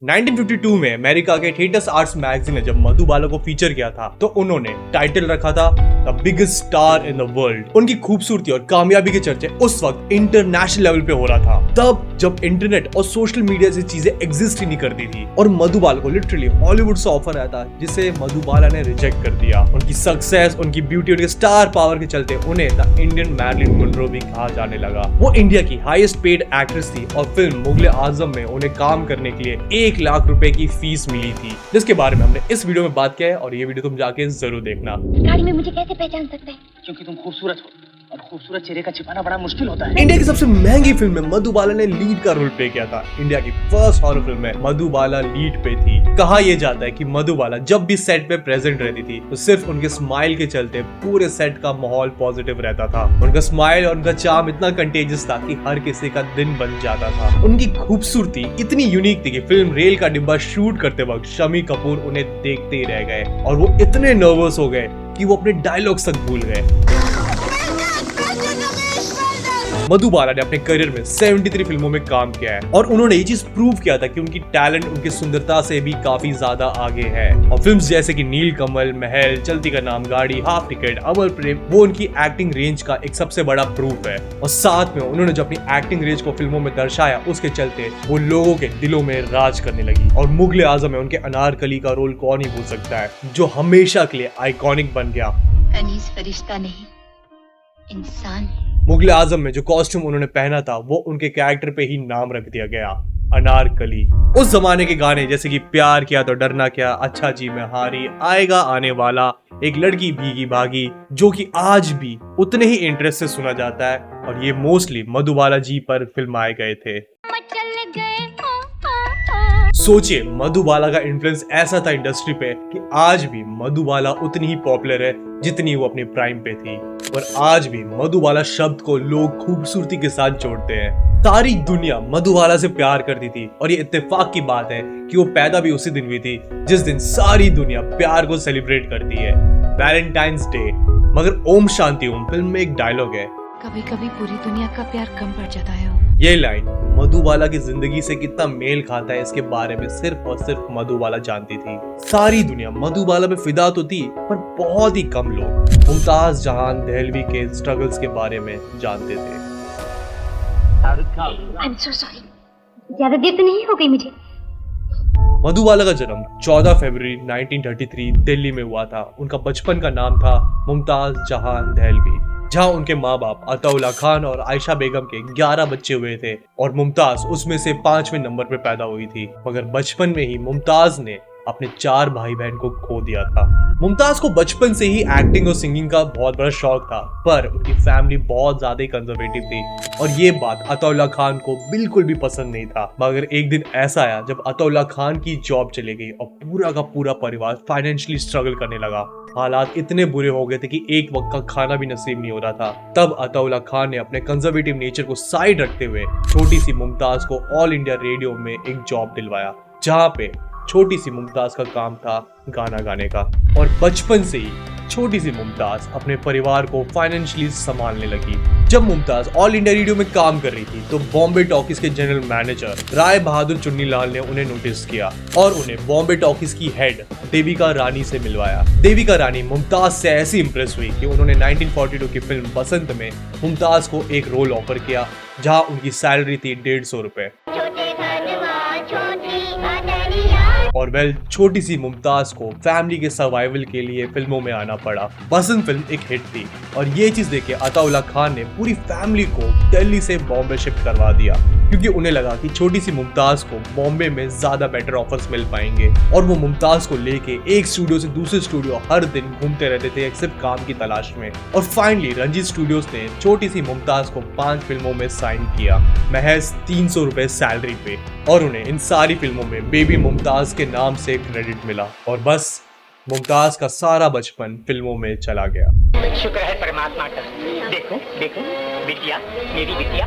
1952 में अमेरिका के theatres arts magazine ने जब मधुबाला को फीचर किया था तो उन्होंने टाइटल रखा था the biggest star in the world. उनकी खूबसूरती और कामयाबी के चर्चे उस वक्त इंटरनेशनल लेवल पे हो रहा था, तब जब इंटरनेट और सोशल मीडिया जैसी चीजें एग्जिस्ट ही नहीं करती थी और मधुबाला को लिटरली हॉलीवुड से ऑफर आया था जिसे मधुबाला ने रिजेक्ट कर दिया। उनकी सक्सेस, उनकी ब्यूटी, उनके स्टार पावर के चलते उन्हें द इंडियन मैरिलिन मोनरो भी कहा जाने लगा। वो इंडिया की हाईएस्ट पेड एक्ट्रेस थी और फिल्म मुगले आजम में उन्हें काम करने के लिए 1 लाख रुपए की फीस मिली थी, जिसके बारे में हमने इस वीडियो में बात किया है और ये वीडियो तुम जाके जरूर देखना। गाड़ी में मुझे कैसे पहचान सकते हैं? क्योंकि तुम खूबसूरत हो और खूबसूरत चेहरे का छिपाना बड़ा मुश्किल होता है। इंडिया की सबसे महंगी फिल्म में मधुबाला ने लीड का रोल प्ले किया था। इंडिया की फर्स्ट हॉरर फिल्म में मधुबाला लीड पे थी। कहा यह जाता है कि मधुबाला जब भी सेट पे प्रेजेंट रहती थी तो सिर्फ उनके स्माइल के चलते पूरे सेट का माहौल पॉजिटिव रहता था। उनका स्माइल और उनका चार्म इतना कंटेजियस था कि हर किसी का दिन बन जाता था। उनकी खूबसूरती इतनी यूनिक थी कि फिल्म रेल का डिब्बा शूट करते वक्त शम्मी कपूर उन्हें देखते ही रह गए और वो इतने नर्वस हो गए कि वो अपने डायलॉग्स तक भूल गए। मधुबाला ने अपने करियर में 73 फिल्मों में काम किया है और उन्होंने ये चीज प्रूव किया था कि उनकी टैलेंट उनकी सुंदरता से भी काफी ज्यादा आगे है। और फिल्म्स जैसे कि नीलकमल, महल, चलती का नाम, गाड़ी, हाफ टिकट, अमर प्रेम, वो उनकी एक्टिंग रेंज का एक सबसे बड़ा प्रूफ है। और साथ में उन्होंने जो अपनी एक्टिंग रेंज को फिल्मों में दर्शाया उसके चलते वो लोगों के दिलों में राज करने लगी। और मुगले आजम में उनके अनारकली का रोल कौन ही भूल सकता है, जो हमेशा के लिए आइकॉनिक बन गया। अनीस फरिश्ता नहीं, इंसान है। मुगले आजम में जो कॉस्ट्यूम उन्होंने पहना था वो उनके कैरेक्टर पे ही नाम रख दिया गया, अनारकली। उस जमाने के गाने जैसे कि प्यार किया तो डरना क्या, अच्छा जी मैं हारी, आएगा आने वाला, एक लड़की भीगी भागी, जो कि आज भी उतने ही इंटरेस्ट से सुना जाता है और ये मोस्टली मधुबाला जी पर फिल्माए गए थे। सोचिए मधुबाला का इन्फ्लुएंस ऐसा था इंडस्ट्री पे कि आज भी मधुबाला उतनी ही पॉपुलर है जितनी वो अपने प्राइम पे थी। और आज भी मधुबाला शब्द को लोग खूबसूरती के साथ जोड़ते हैं। सारी दुनिया मधुबाला से प्यार करती थी और ये इत्तेफाक की बात है कि वो पैदा भी उसी दिन हुई थी जिस दिन सारी दुनिया प्यार को सेलिब्रेट करती है, वैलेंटाइंस डे। मगर ओम शांति ओम फिल्म में एक डायलॉग है, कभी कभी पूरी दुनिया का प्यार कम पड़ जाता है। ये लाइन मधुबाला की जिंदगी से कितना मेल खाता है इसके बारे में सिर्फ और सिर्फ मधुबाला जानती थी। सारी दुनिया मधुबाला में फिदा तो थी पर बहुत ही कम लोग मुमताज जहान दहलवी के स्ट्रगल्स के बारे में जानते थे। I'm so sorry. ज्यादा देर तो नहीं हो गई मुझे। मधुबाला का जन्म 14 फरवरी 1933 दिल्ली में हुआ था। उनका बचपन का नाम था मुमताज जहान दहलवी, जहां उनके माँ बाप अताउल्ला खान और आयशा बेगम के 11 बच्चे हुए थे और मुमताज उसमें से 5वें नंबर पे पैदा हुई थी। मगर बचपन में ही मुमताज ने अपने 4 भाई बहन को खो दिया था। मुमताज को बचपन से ही एक्टिंग और सिंगिंग का बहुत बड़ा शौक था, पर उनकी फैमिली बहुत ज्यादा ही कंजर्वेटिव थी और ये बात अताउल्ला खान को बिल्कुल भी पसंद नहीं था। मगर एक दिन ऐसा आया जब अताउल्ला खान की जॉब चली गई और पूरा का पूरा परिवार फाइनेंशियली स्ट्रगल करने लगा। हालात इतने बुरे हो गए थे कि एक वक्त का खाना भी नसीब नहीं हो रहा था। तब अताउल्ला खान ने अपने कंजर्वेटिव नेचर को साइड रखते हुए छोटी सी मुमताज को ऑल इंडिया रेडियो में एक जॉब दिलवाया, जहाँ पे छोटी सी मुमताज का काम था गाना गाने का। और बचपन से ही छोटी सी मुमताज अपने परिवार को फाइनेंशियली संभालने लगी। जब मुमताज ऑल इंडिया रेडियो में काम कर रही थी तो बॉम्बे टॉकीज के जनरल मैनेजर राय बहादुर चुन्नीलाल ने उन्हें नोटिस किया और उन्हें बॉम्बे टॉकीज की हेड देविका रानी से मिलवाया। देविका रानी मुमताज से ऐसी इंप्रेस हुई कि उन्होंने 1942 की फिल्म बसंत में मुमताज को एक रोल ऑफर किया, जहां उनकी सैलरी थी 150 रुपए। और वेल छोटी सी मुमताज को फैमिली के सर्वाइवल के लिए फिल्मों में आना पड़ा। बसंत फिल्म एक हिट थी और ये चीज देख अताउल्ला खान ने पूरी फैमिली को दिल्ली से बॉम्बे शिफ्ट करवा दिया, क्योंकि उन्हें लगा कि छोटी सी मुमताज को बॉम्बे में ज्यादा बेटर ऑफर्स मिल पाएंगे। और वो मुमताज को लेके एक स्टूडियो से दूसरे स्टूडियो हर दिन घूमते रहते थे सिर्फ काम की तलाश में। और फाइनली रंजीत स्टूडियोज ने छोटी सी मुमताज को 5 फिल्मों में साइन किया, महज 300 रुपए सैलरी पे। और उन्हें इन सारी फिल्मों में बेबी मुमताज के नाम से क्रेडिट मिला और बस मुमताज का सारा बचपन फिल्मों में चला गया। शुक्र है परमात्मा का। देखो देखो बिटिया, मेरी बिटिया।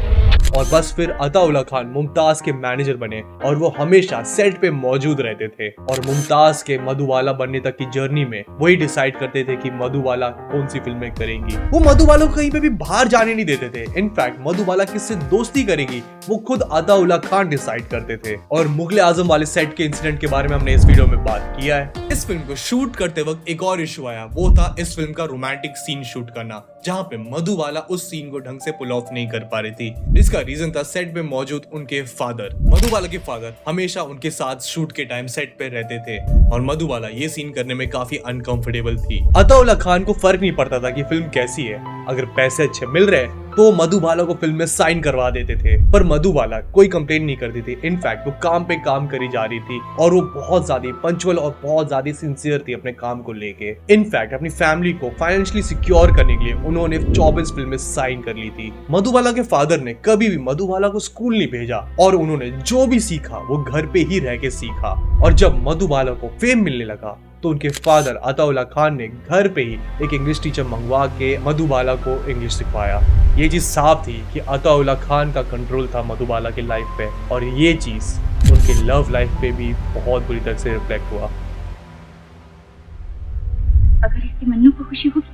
और बस फिर अताउल्ला खान मुमताज के मैनेजर बने और वो हमेशा सेट पे मौजूद रहते थे और मुमताज के मधुबाला बनने तक की जर्नी में वही डिसाइड करते थे कि मधुबाला कौन सी फिल्में करेंगी। वो मधुबाला को कहीं पे भी बाहर जाने नहीं देते थे। इनफैक्ट मधुबाला किससे दोस्ती करेगी वो खुद अताउल्ला खान डिसाइड करते थे। और मुगल आजम वाले सेट के इंसिडेंट के बारे में हमने इस वीडियो में बात किया है। इस फिल्म को शूट करते वक्त एक और इशू आया, वो था इस फिल्म का रोमांटिक सीन शूट करना, जहाँ पे मधुबाला उस सीन को ढंग से पुल ऑफ नहीं कर पा रही थी। इसका रीजन था सेट पे मौजूद उनके फादर। मधुबाला के फादर हमेशा उनके साथ शूट के टाइम सेट पे रहते थे और मधुबाला ये सीन करने में काफी अनकंफर्टेबल थी। अताउल्ला खान को फर्क नहीं पड़ता था कि फिल्म कैसी है, अगर पैसे अच्छे मिल रहे तो मधुबाला को फिल्म में साइन करवा देते थे। पर मधुबाला कोई कंप्लेन नहीं करती थी। इनफैक्ट वो काम पे काम करी जा रही थी और वो बहुत ज्यादा पंचुअल और बहुत ज्यादा सिंसियर थी अपने काम को लेके। इनफैक्ट अपनी फैमिली को फाइनेंशियली सिक्योर करने के लिए उन्होंने 24 फिल्म में साइन कर ली थी। मधुबाला के फादर ने कभी भी मधुबाला को स्कूल नहीं भेजा और उन्होंने जो भी सीखा वो घर पे ही रह के सीखा। और जब मधुबाला को फेम मिलने लगा तो उनके फादर अताउल्ला खान ने घर पे ही एक इंग्लिश टीचर मंगवा के मधुबाला को इंग्लिश सिखाया। ये चीज साफ थी कि अताउल्ला खान का कंट्रोल था मधुबाला की लाइफ पे और ये चीज उनके लव लाइफ पे भी बहुत बुरी तरह से रिफ्लेक्ट हुआ। अगर इससे मन्नू को खुशी होगी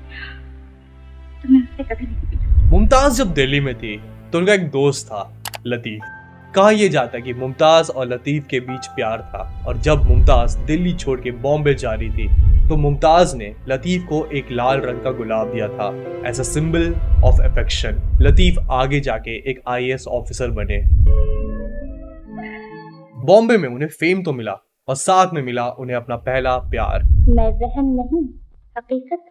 तो मैं उससे कभी नहीं पूछूंगी। मुमताज जब दिल्ली में थी तो उनका एक दोस्त था लतीफ। कहा यह जाता है कि मुमताज और लतीफ के बीच प्यार था और जब मुमताज दिल्ली छोड़ के बॉम्बे जा रही थी तो मुमताज ने लतीफ को एक लाल रंग का गुलाब दिया था as a symbol of affection. Latif आगे जाके एक IAS ऑफिसर बने। बॉम्बे में उन्हें फेम तो मिला और साथ में मिला उन्हें अपना पहला प्यार। मैं जहन नहीं, हकीकत।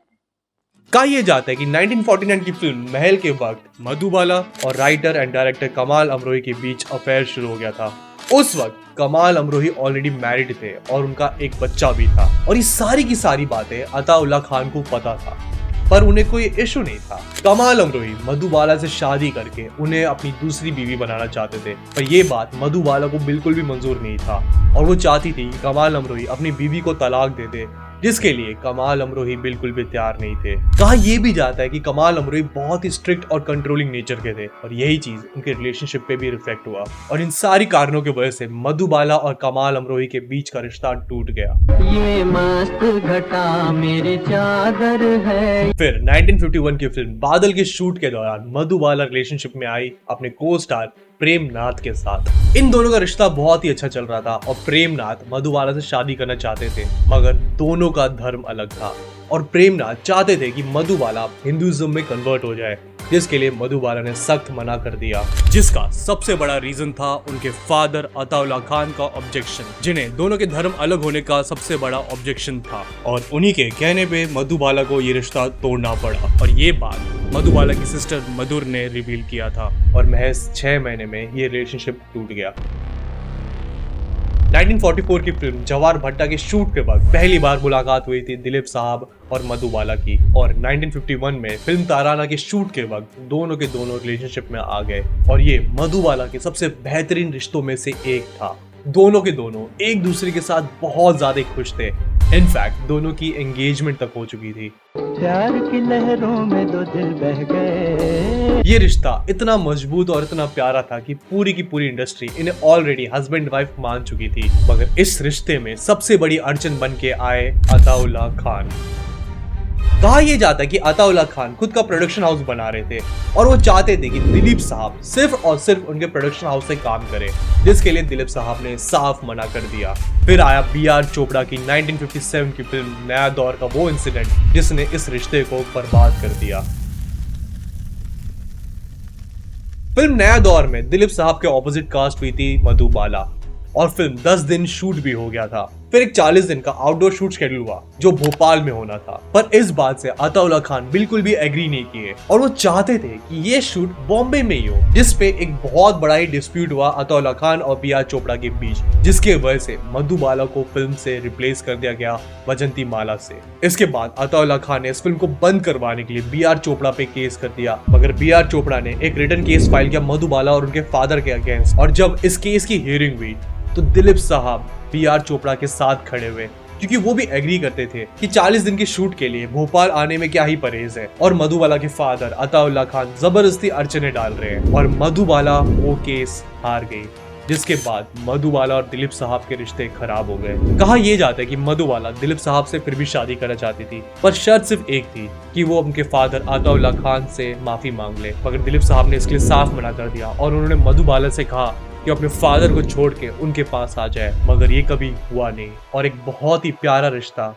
कहा यह जाता है कि 1949 की फिल्म महल के वक्त मधुबाला और राइटर एंड डायरेक्टर कमाल अमरोही के बीच अफेयर शुरू हो गया था। उस वक्त कमाल अमरोही ऑलरेडी मैरिड थे और उनका एक बच्चा भी था और ये सारी की सारी बातें अताउल्ला खान को पता था पर उन्हें कोई इशू नहीं था। कमाल अमरोही मधुबाला से शादी करके उन्हें अपनी दूसरी बीवी बनाना चाहते थे पर यह बात मधुबाला को बिल्कुल भी मंजूर नहीं था और वो चाहती थी कि कमाल अमरोही अपनी बीवी को तलाक दे दे, जिसके लिए कमाल अमरोही बिल्कुल भी तैयार नहीं थे। कहा यह भी जाता है कि कमाल अमरोही बहुत ही स्ट्रिक्ट और कंट्रोलिंग नेचर के थे और यही चीज उनके रिलेशनशिप पे भी रिफ्लेक्ट हुआ और इन सारी कारणों की वजह से मधुबाला और कमाल अमरोही के बीच का रिश्ता टूट गया। ये मस्त घटा मेरे चादर है। फिर 1951 की फिल्म बादल के शूट के दौरान मधुबाला रिलेशनशिप में आई अपने को स्टार प्रेम नाथ के साथ। इन दोनों का रिश्ता बहुत ही अच्छा चल रहा था और प्रेम नाथ मधुबाला से शादी करना चाहते थे मगर दोनों का धर्म अलग था और प्रेम नाथ चाहते थे कि मधुबाला हिंदुइज्म में कन्वर्ट हो जाए, जिसके लिए मधुबाला ने सख्त मना कर दिया, जिसका सबसे बड़ा रीजन था उनके फादर अताउल्ला खान का ऑब्जेक्शन, जिन्हें दोनों के धर्म अलग होने का सबसे बड़ा ऑब्जेक्शन था और उन्हीं के कहने पे मधुबाला को ये रिश्ता तोड़ना पड़ा और ये बात मधुबाला की सिस्टर मधुर ने रिवील किया था और महज 6 महीने में ये रिलेशनशिप टूट गया। 1944 की फिल्म जवार भट्टा के शूट के वक्त पहली बार मुलाकात हुई थी दिलीप साहब और मधुबाला की और 1951 में फिल्म ताराना के शूट के वक्त दोनों के दोनों रिलेशनशिप में आ गए और ये मधुबाला के सबसे बेहतरीन रिश्तों में से एक था। दोनों के दोनों एक दूसरे के साथ बहुत ज्यादा खुश थे। इनफैक्ट दोनों की एंगेजमेंट तक हो चुकी थी। प्यार की लहरों में दो दिल बह गए। ये रिश्ता इतना मजबूत और इतना प्यारा था कि पूरी की पूरी इंडस्ट्री इन्हें ऑलरेडी हस्बैंड वाइफ मान चुकी थी मगर इस रिश्ते में सबसे बड़ी अड़चन बन के आए अताउल्ला खान। कहा यह जाता है कि अताउल्ला खान खुद का प्रोडक्शन हाउस बना रहे थे और वो चाहते थे कि दिलीप साहब सिर्फ और सिर्फ उनके प्रोडक्शन हाउस से काम करें, जिसके लिए दिलीप साहब ने साफ मना कर दिया। फिर आया BR चोपड़ा की 1957 की फिल्म नया दौर का वो इंसिडेंट जिसने इस रिश्ते को बर्बाद कर दिया। फिल्म नया दौर में दिलीप साहब के ऑपोजिट कास्ट हुई थी मधुबाला और फिल्म 10 दिन शूट भी हो गया था। फिर एक 40 दिन का आउटडोर शूट शेड्यूल हुआ जो भोपाल में होना था पर इस बात से अताउल्ला खान बिल्कुल भी एग्री नहीं किए और वो चाहते थे कि ये शूट बॉम्बे में ही हो, जिस पे एक बहुत बड़ा ही डिस्प्यूट हुआ अताउल्ला खान और BR चोपड़ा के बीच, जिसके वजह से मधुबाला को फिल्म से रिप्लेस कर दिया गया वजंती माला से। इसके बाद अताउल्ला खान ने इस फिल्म को बंद करवाने के लिए BR चोपड़ा पे केस कर दिया मगर BR चोपड़ा ने एक रिटन केस फाइल किया मधुबाला और उनके फादर के अगेंस्ट और जब इस केस की हियरिंग हुई तो दिलीप साहब BR चोपड़ा के साथ खड़े हुए क्योंकि वो भी एग्री करते थे कि 40 दिन के शूट के लिए भोपाल आने में क्या ही परहेज है और मधुबाला के फादर अताउल्ला खान जबरदस्ती अड़चने डाल रहे हैं और मधुबाला वो केस हार गई, जिसके बाद मधुबाला और दिलीप साहब के रिश्ते खराब हो गए। कहा यह जाता है कि मधुबाला दिलीप साहब से फिर भी शादी करना चाहती थी, पर शर्त सिर्फ एक थी कि वो उनके फादर अताउल्ला खान से माफी मांग ले। मगर दिलीप साहब ने इसके लिए साफ मना कर दिया और उन्होंने मधुबाला से कहा कि अपने फादर को छोड़ के उनके पास आ जाए, मगर ये कभी हुआ नहीं और एक बहुत ही प्यारा रिश्ता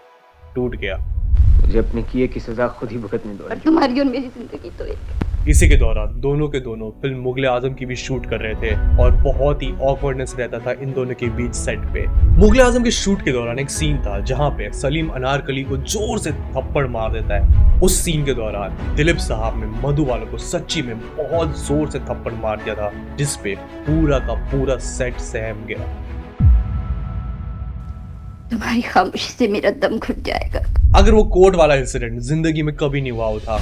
टूट गया। मुझे अपने किए की सजा खुद ही भुगतने दो। और तुम्हारी और मेरी जिंदगी तो एक। इसी के दौरान दोनों के दोनों फिल्म मुगले आजम की भी शूट कर रहे थे और बहुत ही ऑकवर्डनेस रहता था इन दोनों के बीच सेट पे। मुगले आजम के शूट के दौरान एक सीन था जहां पे सलीम अनारकली को जोर से थप्पड़ मार देता है। उस सीन के दौरान दिलीप साहब ने मधुबाला को सच्ची में बहुत जोर से थप्पड़ मार दिया था, जिसपे पूरा का पूरा सेट सहम गया। तुम्हारी खामोशी से मेरा दम घुट जाएगा। अगर वो कोर्ट वाला इंसिडेंट जिंदगी में कभी नहीं हुआ होता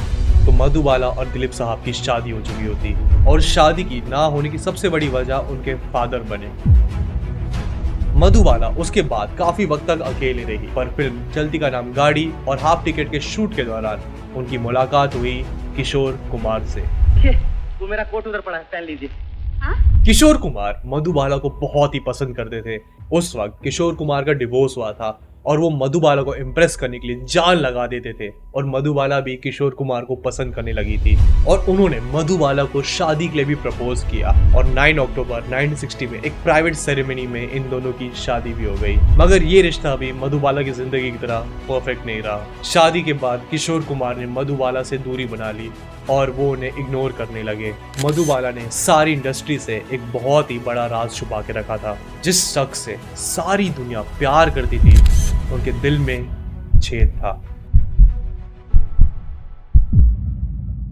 तो मधुबाला और दिलीप साहब की शादी हो चुकी होती और शादी की ना होने की सबसे बड़ी वजह उनके फादर बने। मधुबाला उसके बाद काफी वक्त तक अकेली रही, पर फिल्म चलती का नाम गाड़ी और हाफ टिकट के शूट के दौरान उनकी मुलाकात हुई किशोर कुमार से। वो मेरा कोट उधर पड़ा है, पहन लीजिए। किशोर कुमार मधुबाला को बहुत ही पसंद करते थे। उस वक्त किशोर कुमार का डिवोर्स हुआ था और वो मधुबाला को इम्प्रेस करने के लिए जान लगा देते थे और मधुबाला भी किशोर कुमार को पसंद करने लगी थी और उन्होंने मधुबाला को शादी के लिए भी प्रपोज किया और 9 अक्टूबर 1960 में एक प्राइवेट सेरेमनी में इन दोनों की शादी भी हो गई। मगर ये रिश्ता भी मधुबाला की जिंदगी की तरह परफेक्ट नहीं रहा। शादी के बाद किशोर कुमार ने मधुबाला से दूरी बना ली और वो उन्हें इग्नोर करने लगे। मधुबाला ने सारी इंडस्ट्री से एक बहुत ही बड़ा राज छुपा के रखा था। जिस शख्स से सारी दुनिया प्यार करती थी उनके दिल में छेद था।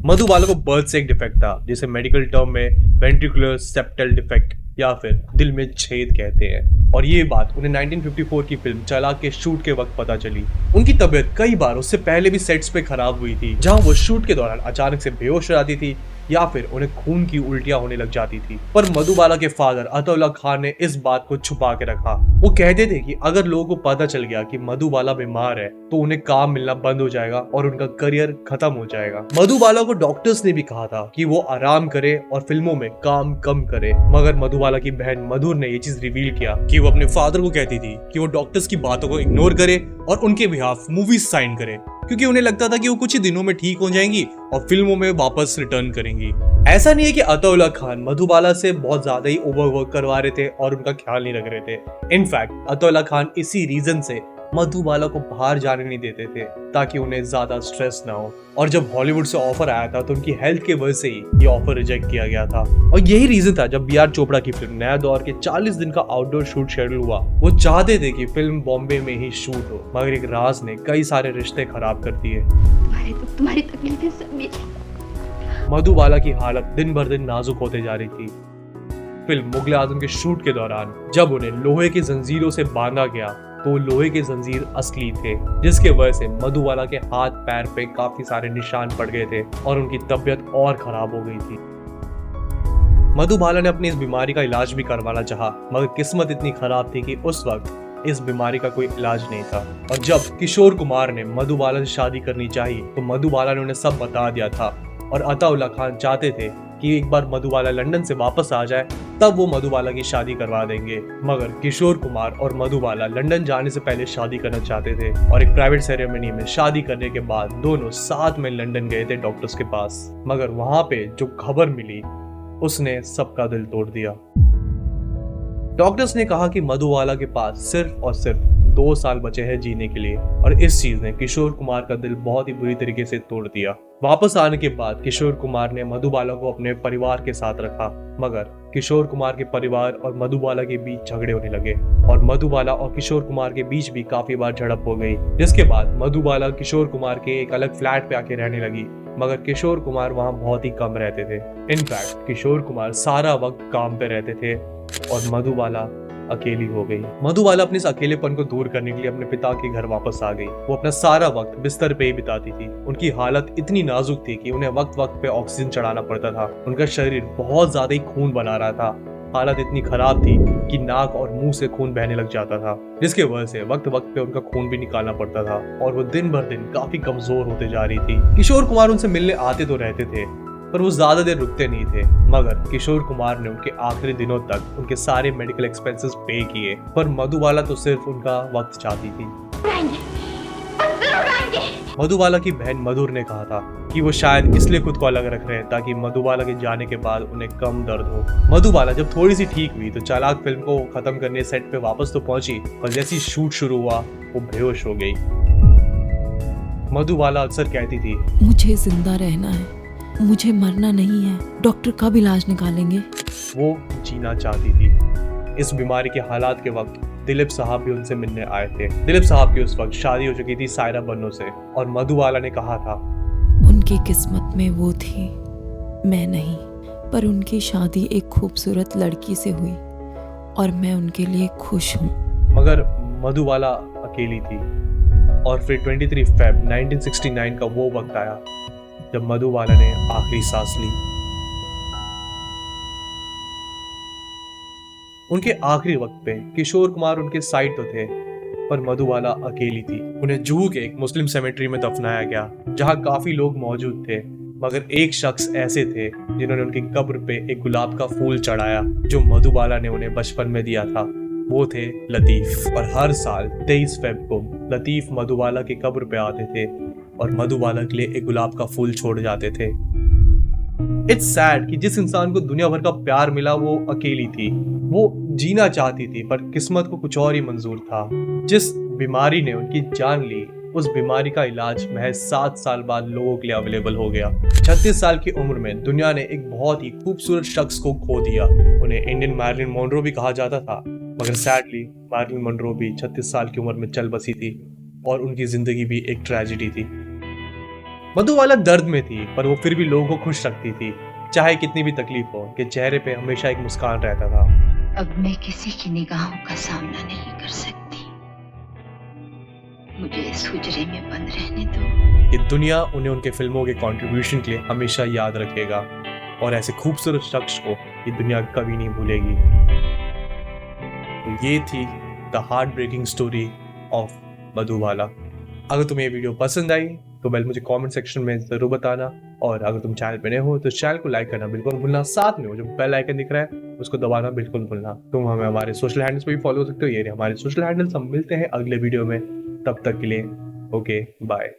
मधुबाला को बर्थ से एक डिफेक्ट था जिसे मेडिकल टर्म में वेंट्रिकुलर सेप्टल डिफेक्ट या फिर दिल में छेद कहते हैं और ये बात उन्हें 1954 की फिल्म चालाक के शूट के वक्त पता चली। उनकी तबीयत कई बार उससे पहले भी सेट्स पे खराब हुई थी, जहां वो शूट के दौरान अचानक से बेहोश हो जाती थी या फिर उन्हें खून की उल्टियां होने लग जाती थी। पर मधुबाला के फादर अताउल्ला खान ने इस बात को छुपा के रखा। वो कहते थे कि अगर लोगों को पता चल गया कि मधुबाला बीमार है तो उन्हें काम मिलना बंद हो जाएगा और उनका करियर खत्म हो जाएगा। मधुबाला को डॉक्टर्स ने भी कहा था कि वो आराम करे और फिल्मों में काम कम करे, मगर मधुबाला की बहन मधुर ने ये चीज रिवील किया कि वो अपने फादर को कहती थी कि वो डॉक्टर्स की बातों को इग्नोर करे और उनके बिहाफ मूवीज साइन करे, क्योंकि उन्हें लगता था कि वो कुछ ही दिनों में ठीक हो जाएंगी और फिल्मों में वापस रिटर्न करेंगी। ऐसा नहीं है कि अताउल्ला खान मधुबाला से बहुत ज्यादा ही ओवरवर्क करवा रहे थे और उनका ख्याल नहीं रख रहे थे। इनफैक्ट अताउल्ला खान इसी रीजन से मधुबाला को बाहर जाने नहीं देते थे ताकि उन्हें ज्यादा स्ट्रेस ना हो। और जब हॉलीवुड से ऑफर आया था तो उनकी हेल्थ के वजह से ही ये ऑफर रिजेक्ट किया गया था और यही रीजन था जब बी आर चोपड़ा की फिल्म नया दौर के 40 दिन का आउटडोर शूट शेड्यूल हुआ। वो चाहते थे कि फिल्म बॉम्बे में ही शूट हो, मगर एक राज ने कई सारे रिश्ते खराब कर दिए। तुम्हारी तकलीफें सब मेरी। मधुबाला की हालत दिन भर दिन नाजुक होते जा रही थी। फिल्म मुगले आजम के शूट के दौरान जब उन्हें लोहे की जंजीरों से बांधा गया तो लोहे के जंजीर असली थे, जिसके वजह से मधुबाला के हाथ पैर पे काफी सारे निशान पड़ गए थे और उनकी तबीयत और खराब हो गई थी। मधुबाला ने अपनी इस बीमारी का इलाज भी करवाना चाहा, मगर किस्मत इतनी खराब थी कि उस वक्त इस बीमारी का कोई इलाज नहीं था। और जब किशोर कुमार ने मधुबाला से शादी करनी चाहिए तो मधुबाला ने उन्हें सब बता दिया था और अताउल्ला खान चाहते थे कि एक बार मधुबाला लंदन से वापस आ जाए तब वो मधुबाला की शादी करवा देंगे। मगर किशोर कुमार और मधुबाला लंदन जाने से पहले शादी करना चाहते थे और एक प्राइवेट सेरेमनी में शादी करने के बाद दोनों साथ में लंदन गए थे डॉक्टर्स के पास। मगर वहां पे जो खबर मिली उसने सबका दिल तोड़ दिया। डॉक्टर्स ने कहा कि मधुबाला के पास सिर्फ और सिर्फ 2 साल बचे हैं जीने के लिए और इस चीज ने किशोर कुमार का दिल बहुत ही बुरी तरीके से तोड़ दिया। वापस आने के बाद किशोर कुमार ने मधुबाला को अपने परिवार के साथ रखा, मगर किशोर कुमार के परिवार और मधुबाला के बीच झगड़े होने लगे और मधुबाला और किशोर कुमार के बीच भी काफी बार झड़प हो गई, जिसके बाद मधुबाला किशोर कुमार के एक अलग फ्लैट पे आके रहने लगी, मगर किशोर कुमार वहां बहुत ही कम रहते थे। इनफैक्ट किशोर कुमार सारा वक्त काम पे रहते थे और मधुबाला अकेली हो गई। मधुबाला अपने इस अकेलेपन को दूर करने के लिए अपने पिता के घर वापस आ गई। वो अपना सारा वक्त बिस्तर पे ही बिताती थी। उनकी हालत इतनी नाजुक थी कि उन्हें वक्त वक्त पे ऑक्सीजन चढ़ाना पड़ता था। उनका शरीर बहुत ज्यादा ही खून बना रहा था हालत इतनी खराब थी कि नाक और मुंह से खून बहने लग जाता था, जिसके वजह से वक्त वक्त पे उनका खून भी निकालना पड़ता था और वो दिन भर दिन काफी कमजोर होते जा रही थी। किशोर कुमार उनसे मिलने आते तो रहते थे, पर वो ज्यादा देर रुकते नहीं थे। मगर किशोर कुमार ने उनके आखिरी दिनों तक उनके सारे मेडिकल एक्सपेंसेस पे किए, पर मधुबाला तो सिर्फ उनका वक्त चाहती थी। मधुबाला की बहन मधुर ने कहा था कि वो शायद इसलिए खुद को अलग रख रहे हैं ताकि मधुबाला के जाने के बाद उन्हें कम दर्द हो। मधुबाला जब थोड़ी सी ठीक हुई तो चालाक फिल्म को खत्म करने सेट पे वापस तो पहुंची, पर जैसी शूट शुरू हुआ वो बेहोश हो गई। मधुबाला अक्सर कहती थी, मुझे जिंदा रहना है, मुझे मरना नहीं है, डॉक्टर कब इलाज निकालेंगे। वो जीना चाहती थी। इस बीमारी के हालात के वक्त दिलीप साहब भी उनसे मिलने आए थे। दिलीप साहब की उस वक्त शादी हो चुकी थी सायरा बन्नो से, और मधुबाला ने कहा था, उनकी किस्मत में वो थी, मैं नहीं, पर उनकी शादी एक खूबसूरत लड़की से हुई और मैं उनके लिए खुश हूँ। मगर मधुबाला अकेली थी। और फिर 23 फेब 1969 का वो वक्त आया जब मधुबाला ने आखिरी सांस ली। उनके आखिरी वक्त पे किशोर कुमार उनके साइड तो थे, पर मधुबाला अकेली थी। उन्हें जुहू के एक मुस्लिम सेमेट्री में दफनाया गया, जहां काफी लोग मौजूद थे, मगर एक शख्स ऐसे थे जिन्होंने उनकी कब्र पे एक गुलाब का फूल चढ़ाया जो मधुबाला ने उन्हें बचपन में दिया था। वो थे लतीफ। और हर साल 23 फेब को लतीफ मधुबाला की कब्र पे आते थे और मधुबाला के लिए एक गुलाब का फूल छोड़ जाते थे। इट्स सैड कि जिस इंसान को दुनिया भर का प्यार मिला वो अकेली थी। वो जीना चाहती थी, पर किस्मत को कुछ और ही मंजूर था। जिस बीमारी ने उनकी जान ली, उस बीमारी का इलाज महज 7 साल बाद लोगों के लिए अवेलेबल हो गया। 36 साल की उम्र में दुनिया ने एक बहुत ही खूबसूरत शख्स को खो दिया। उन्हें इंडियन मैरिलन मोनरो भी कहा जाता था, मगर सैडली मैरिलन मोनरो भी 36 साल की उम्र में चल बसी थी और उनकी जिंदगी भी एक ट्रेजेडी थी। मधुबाला दर्द में थी, पर वो फिर भी लोगों को खुश रखती थी, चाहे कितनी भी तकलीफ हो। उनके चेहरे पे हमेशा एक मुस्कान रहता था। अब मैं किसी की निगाहों का सामना नहीं कर सकती, मुझे इस हुजरे में बंद रहने दो। ये दुनिया उन्हें उनके फिल्मों के कंट्रीब्यूशन के लिए हमेशा याद रखेगा, और ऐसे खूबसूरत शख्स को ये दुनिया कभी नहीं भूलेगी। तो ये थी the heart breaking story of Madhubala. अगर तुम्हें ये वीडियो पसंद आई तो मुझे कमेंट सेक्शन में जरूर बताना, और अगर तुम चैनल पे नए हो तो चैनल को लाइक करना बिल्कुल भूलना। साथ में वो जो बेल आइकन दिख रहा है उसको दबाना बिल्कुल भूलना। तुम हमें हमारे सोशल हैंडल्स पे भी फॉलो कर सकते हो। ये हमारे सोशल हैंडल्स। हम मिलते हैं अगले वीडियो में, तब तक के लिए ओके बाय।